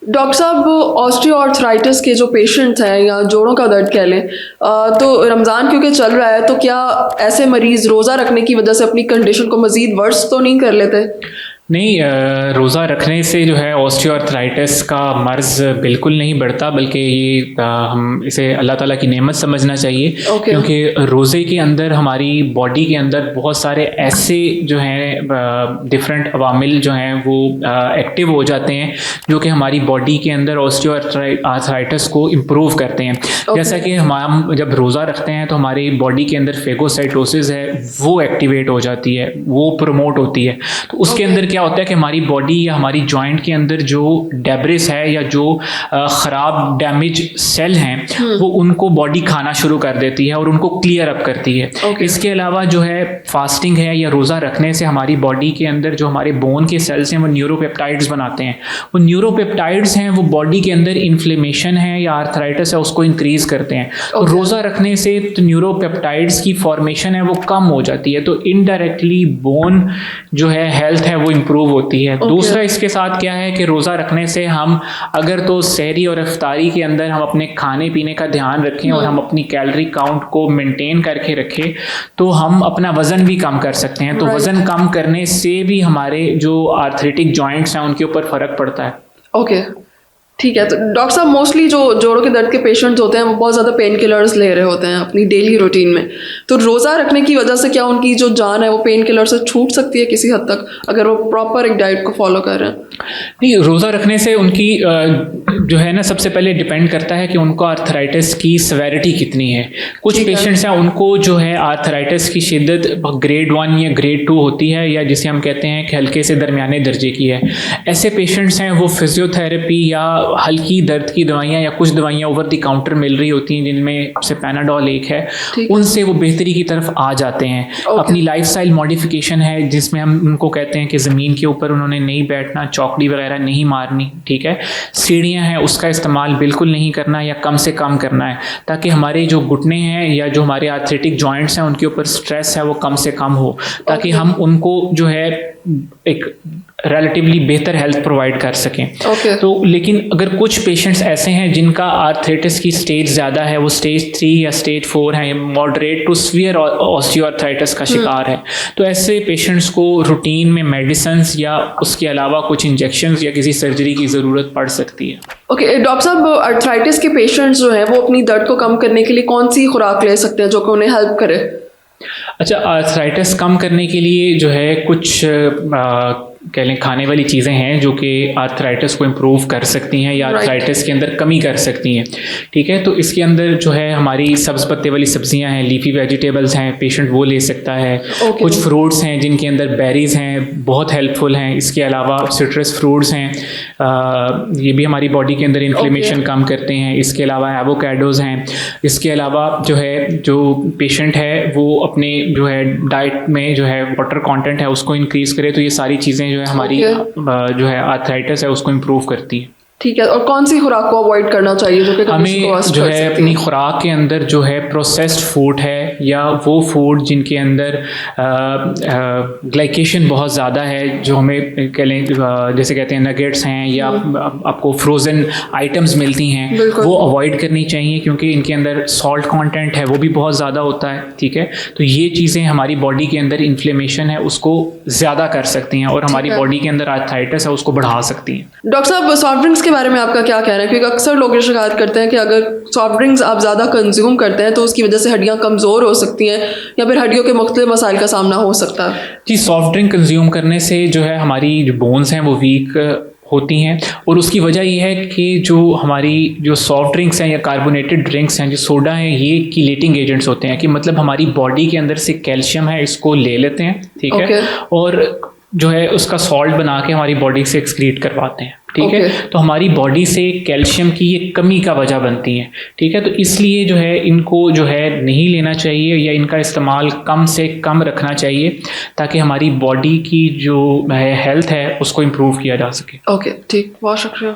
Doctor साहब, osteoarthritis के जो पेशेंट्स हैं या जोड़ों का दर्द कह लें, तो रमज़ान क्योंकि चल रहा है, तो क्या ऐसे मरीज़ रोज़ा रखने की वजह से अपनी कंडीशन को मज़ीद वर्स तो नहीं कर लेते? नहीं, रोज़ा रखने से जो है ऑस्टियोआर्थराइटिस का मर्ज़ बिल्कुल नहीं बढ़ता, बल्कि ये हम इसे अल्लाह ताला की नेमत समझना चाहिए। Okay. क्योंकि रोज़े के अंदर हमारी बॉडी के अंदर बहुत सारे ऐसे जो हैं डिफरेंट अवामिल जो हैं वो एक्टिव हो जाते हैं, जो कि हमारी बॉडी के अंदर ऑस्टियोआर्थराइटिस को इम्प्रूव करते हैं। जैसा कि हम जब रोज़ा रखते हैं तो हमारी बॉडी के अंदर फेगोसाइटोसिस है, वो एक्टिवेट हो जाती है, वो प्रमोट होती है। तो उसके अंदर क्या होता है कि हमारी बॉडी या हमारी जॉइंट के अंदर जो डेब्रिस है या जो ख़राब डैमेज सेल हैं वो उनको बॉडी खाना शुरू कर देती है और उनको क्लियर अप करती है। इसके अलावा जो है फास्टिंग है या रोज़ा रखने से हमारी बॉडी के अंदर जो हमारे बोन के सेल्स हैं वो न्यूरोपेप्टाइड्स बनाते हैं। वो न्यूरोपेप्टाइड्स हैं वो बॉडी के अंदर इन्फ्लेमेशन है या आर्थराइटिस है उसको इंक्रीज़ करते हैं। तो रोज़ा रखने से तो न्यूरोपेप्टाइड्स की फॉर्मेशन है वो कम हो जाती है, तो इनडायरेक्टली बोन जो है हेल्थ है वो इम्प्रूव होती है। दूसरा इसके साथ क्या है कि रोज़ा रखने से हम अगर तो सहरी और इफ्तारी के अंदर हम अपने खाने पीने का ध्यान रखें और हम अपनी कैलोरी काउंट को मेंटेन करके रखें तो हम अपना वज़न भी कम कर सकते हैं। तो वज़न कम करने से भी हमारे जो आर्थरेटिक जॉइंट्स हैं उनके ऊपर फ़र्क पड़ता है। ओके, ठीक है। तो डॉक्टर साहब, मोस्टली जो जोड़ों के दर्द के पेशेंट्स होते हैं वो बहुत ज़्यादा पेन किलर्स ले रहे होते हैं अपनी डेली रूटीन में, तो रोज़ा रखने की वजह से क्या उनकी जो जान है वो पेन किलर से छूट सकती है किसी हद तक, अगर वो प्रॉपर एक डाइट को फॉलो कर रहे हैं? नहीं, रोज़ा रखने से उनकी जो है ना, सबसे पहले डिपेंड करता है कि उनको आर्थराइटिस की सेवेरिटी कितनी है। कुछ पेशेंट्स हैं उनको जो है आर्थराइटिस की शिद्दत ग्रेड 1 या ग्रेड 2 होती है, या जिसे हम कहते हैं कि हल्के से दरमियाने दर्जे की है। ऐसे पेशेंट्स हैं वो फिजियोथेरेपी या हल्की दर्द की दवाइयाँ या कुछ दवाइयाँ ओवर द काउंटर मिल रही होती हैं, जिनमें से पैनाडोल एक है, उनसे वो बेहतरी की तरफ आ जाते हैं। अपनी लाइफस्टाइल मॉडिफिकेशन है जिसमें हम उनको कहते हैं कि ज़मीन के ऊपर उन्होंने नहीं बैठना, चौकड़ी वगैरह नहीं मारनी, ठीक है। सीढ़ियाँ हैं उसका इस्तेमाल बिल्कुल नहीं करना या कम से कम करना है, ताकि हमारे जो घुटने हैं या जो हमारे आर्थरेटिक जॉइंट्स हैं उनके ऊपर स्ट्रेस है वो कम से कम हो, ताकि हम उनको जो है एक रिलेटिवली बेहतर हेल्थ प्रोवाइड कर सकें। तो लेकिन अगर कुछ पेशेंट्स ऐसे हैं जिनका आर्थराइटिस की स्टेज ज़्यादा है, वो स्टेज 3 या स्टेज 4 है, मॉडरेट टू सीवियर ऑस्टियोआर्थराइटिस का शिकार है, तो ऐसे पेशेंट्स को रूटीन में मेडिसिन्स या उसके अलावा कुछ इंजेक्शंस या किसी सर्जरी की ज़रूरत पड़ सकती है। ओके, डॉक्टर साहब, आर्थराइटिस के पेशेंट्स जो हैं वो अपनी दर्द को कम करने के लिए कौन सी खुराक ले सकते हैं जो कि उन्हें हेल्प करे? अच्छा, आर्थराइटिस कम करने के लिए जो है कुछ कह लें खाने वाली चीज़ें हैं जो कि आर्थराइटिस को इम्प्रूव कर सकती हैं या आर्थराइटिस के अंदर कमी कर सकती हैं, ठीक है। तो इसके अंदर जो है हमारी सब्ज़ पत्ते वाली सब्जियां हैं, लीफी वेजिटेबल्स हैं, पेशेंट वो ले सकता है। कुछ फ्रूट्स हैं जिनके अंदर बेरीज़ हैं, बहुत हेल्पफुल हैं। इसके अलावा सिट्रस फ्रूट्स हैं, ये भी हमारी बॉडी के अंदर इन्फ्लेमेशन कम करते हैं। इसके अलावा एवोकाडोज़ हैं। इसके अलावा जो है जो पेशेंट है वो अपने जो है डाइट में जो है वाटर कंटेंट है उसको इंक्रीज़ करे, तो ये सारी चीज़ें जो है हमारी जो है आर्थराइटिस है उसको इम्प्रूव करती है। ठीक है। और कौन सी खुराक को अवॉइड करना चाहिए जो कि हमें जो है अपनी खुराक के अंदर जो है प्रोसेस्ड फूड है या वो फूड जिनके अंदर ग्लाइकेशन बहुत ज़्यादा है, जो हमें कह लें जैसे कहते हैं नगेट्स हैं या आपको फ्रोज़न आइटम्स मिलती हैं, वो अवॉइड करनी चाहिए क्योंकि इनके अंदर सॉल्ट कंटेंट है वो भी बहुत ज़्यादा होता है, ठीक है। तो ये चीज़ें हमारी बॉडी के अंदर इन्फ्लेमेशन है उसको ज़्यादा कर सकती हैं और हमारी बॉडी के अंदर आर्थराइटिस है उसको बढ़ा सकती हैं। डॉक्टर साहब, सॉफ्ट ड्रिंक्स के बारे में आपका क्या कहना है? क्योंकि अक्सर लोग ये शिकायत करते हैं कि अगर सॉफ्ट ड्रिंक्स आप ज़्यादा कंज्यूम करते हैं तो उसकी वजह से हड्डियाँ कमज़ोर हो सकती हैं या फिर हड्डियों के मुख्तलिफ मसाइल का सामना हो सकता है। जी, सॉफ्ट ड्रिंक कंज्यूम करने से जो है हमारी जो बोन्स हैं वो वीक होती हैं और उसकी वजह ये है कि जो हमारी जो सॉफ्ट ड्रिंक्स हैं या कार्बोनेटेड ड्रिंक्स हैं, जो सोडा हैं, ये कीलेटिंग एजेंट्स होते हैं कि मतलब हमारी बॉडी के अंदर से कैल्शियम है इसको ले लेते हैं, ठीक है, और जो है उसका सॉल्ट बना के हमारी बॉडी से एक्सक्रीट करवाते हैं, ठीक है। तो हमारी बॉडी से कैल्शियम की ये कमी का वजह बनती है, ठीक है। तो इसलिए जो है इनको जो है नहीं लेना चाहिए या इनका इस्तेमाल कम से कम रखना चाहिए ताकि हमारी बॉडी की जो हेल्थ है उसको इम्प्रूव किया जा सके। ओके, ठीक, बहुत शुक्रिया।